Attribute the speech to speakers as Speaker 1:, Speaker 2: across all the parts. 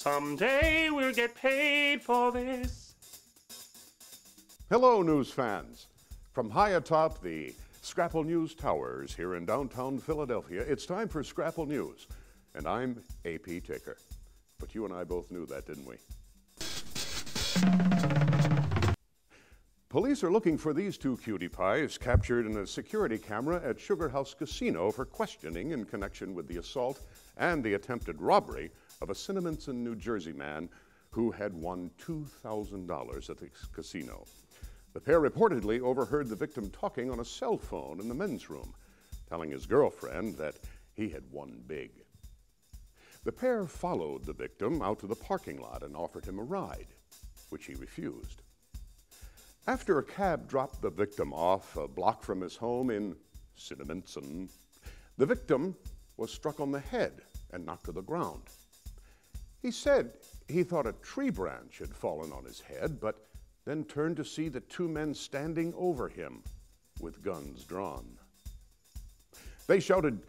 Speaker 1: Someday we'll get paid for this.
Speaker 2: Hello, news fans. From high atop the Scrapple News Towers here in downtown Philadelphia, it's time for Scrapple News. And I'm A.P. Ticker. But you and I both knew that, didn't we? Police are looking for these two cutie pies captured in a security camera at Sugar House Casino for questioning in connection with the assault and the attempted robbery of a Cinnaminson, New Jersey man who had won $2,000 at the casino. The pair reportedly overheard the victim talking on a cell phone in the men's room, telling his girlfriend that he had won big. The pair followed the victim out to the parking lot and offered him a ride, which he refused. After a cab dropped the victim off a block from his home in Cinnaminson, the victim was struck on the head and knocked to the ground. He said he thought a tree branch had fallen on his head, but then turned to see the two men standing over him with guns drawn. They shouted,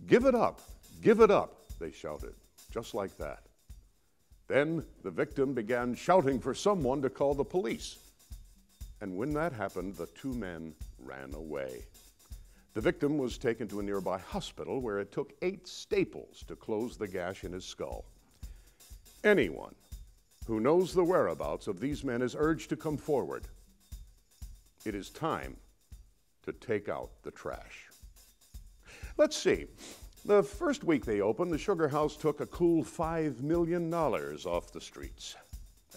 Speaker 2: "Give it up, give it up," they shouted, just like that. Then the victim began shouting for someone to call the police. And when that happened, the two men ran away. The victim was taken to a nearby hospital where it took 8 staples to close the gash in his skull. Anyone who knows the whereabouts of these men is urged to come forward. It is time to take out the trash. Let's see. The first week they opened, the Sugar House took a cool $5 million off the streets.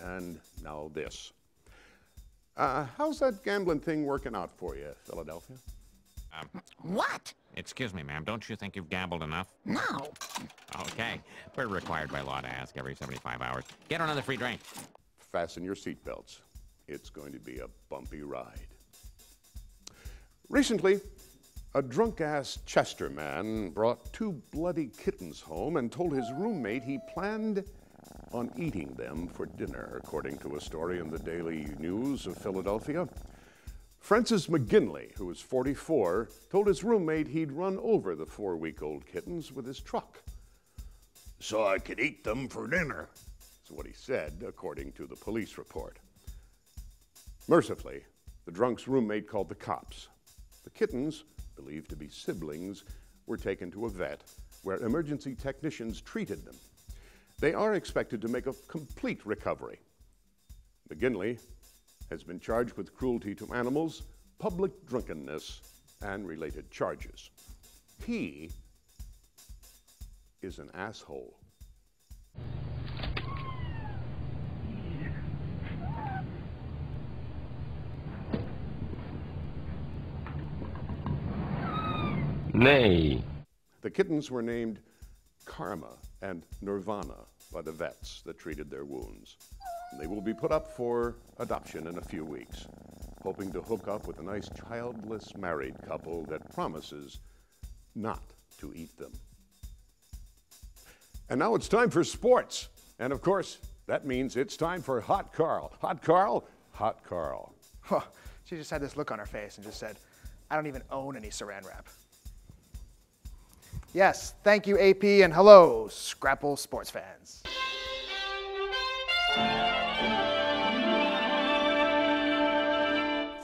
Speaker 2: And now this. How's that gambling thing working out for you, Philadelphia?
Speaker 3: What?
Speaker 4: Excuse me, ma'am. Don't you think you've gambled enough?
Speaker 3: No.
Speaker 4: Okay. We're required by law to ask every 75 hours. Get another free drink.
Speaker 2: Fasten your seatbelts. It's going to be a bumpy ride. Recently, a drunk-ass Chester man brought 2 bloody kittens home and told his roommate he planned on eating them for dinner, according to a story in the Daily News of Philadelphia. Francis McGinley, who was 44, told his roommate he'd run over the 4-week-old kittens with his truck, "so I could eat them for dinner," is what he said, according to the police report. Mercifully, the drunk's roommate called the cops. The kittens, believed to be siblings, were taken to a vet where emergency technicians treated them. They are expected to make a complete recovery. McGinley has been charged with cruelty to animals, public drunkenness, and related charges. He is an asshole.
Speaker 5: Nay.
Speaker 2: The kittens were named Karma and Nirvana by the vets that treated their wounds. They will be put up for adoption in a few weeks, hoping to hook up with a nice childless married couple that promises not to eat them. And now it's time for sports. And of course, that means it's time for Hot Karl. Hot Karl, Hot Karl.
Speaker 6: Huh. She just had this look on her face and just said, "I don't even own any saran wrap." Yes, thank you, AP, and hello, Scrapple sports fans.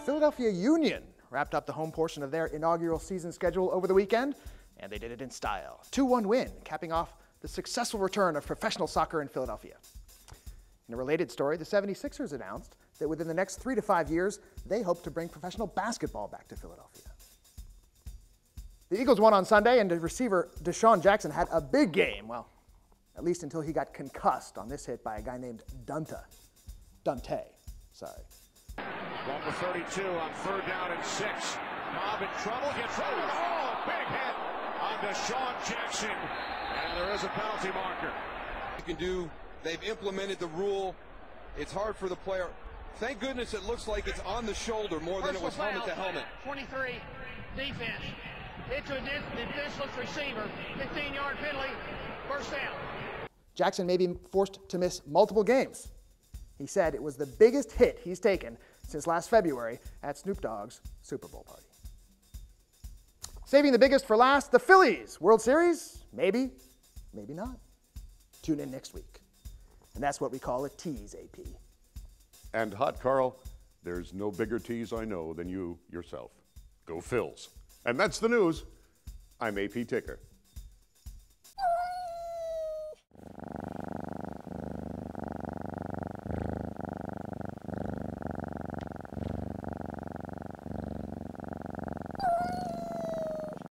Speaker 6: Philadelphia Union wrapped up the home portion of their inaugural season schedule over the weekend, and they did it in style. 2-1 win, capping off the successful return of professional soccer in Philadelphia. In a related story, the 76ers announced that within the next 3 to 5 years, they hope to bring professional basketball back to Philadelphia. The Eagles won on Sunday, and the receiver Deshaun Jackson had a big game, well, at least until he got concussed on this hit by a guy named Dante.
Speaker 7: Ball for 32 on 3rd down and 6. Cobb in trouble, gets rid of it. Oh, big hit on Deshaun Jackson. And there is a penalty marker.
Speaker 8: You can do, they've implemented the rule. It's hard for the player. Thank goodness it looks like it's on the shoulder more than it was helmet to helmet.
Speaker 9: 23, defense. Hit to a defenseless receiver. 15-yard penalty. First down.
Speaker 6: Jackson may be forced to miss multiple games. He said it was the biggest hit he's taken since last February at Snoop Dogg's Super Bowl party. Saving the biggest for last, the Phillies. World Series? Maybe, maybe not. Tune in next week. And that's what we call a tease, AP.
Speaker 2: And Hot Karl, there's no bigger tease I know than you yourself. Go Phils. And that's the news. I'm AP Ticker.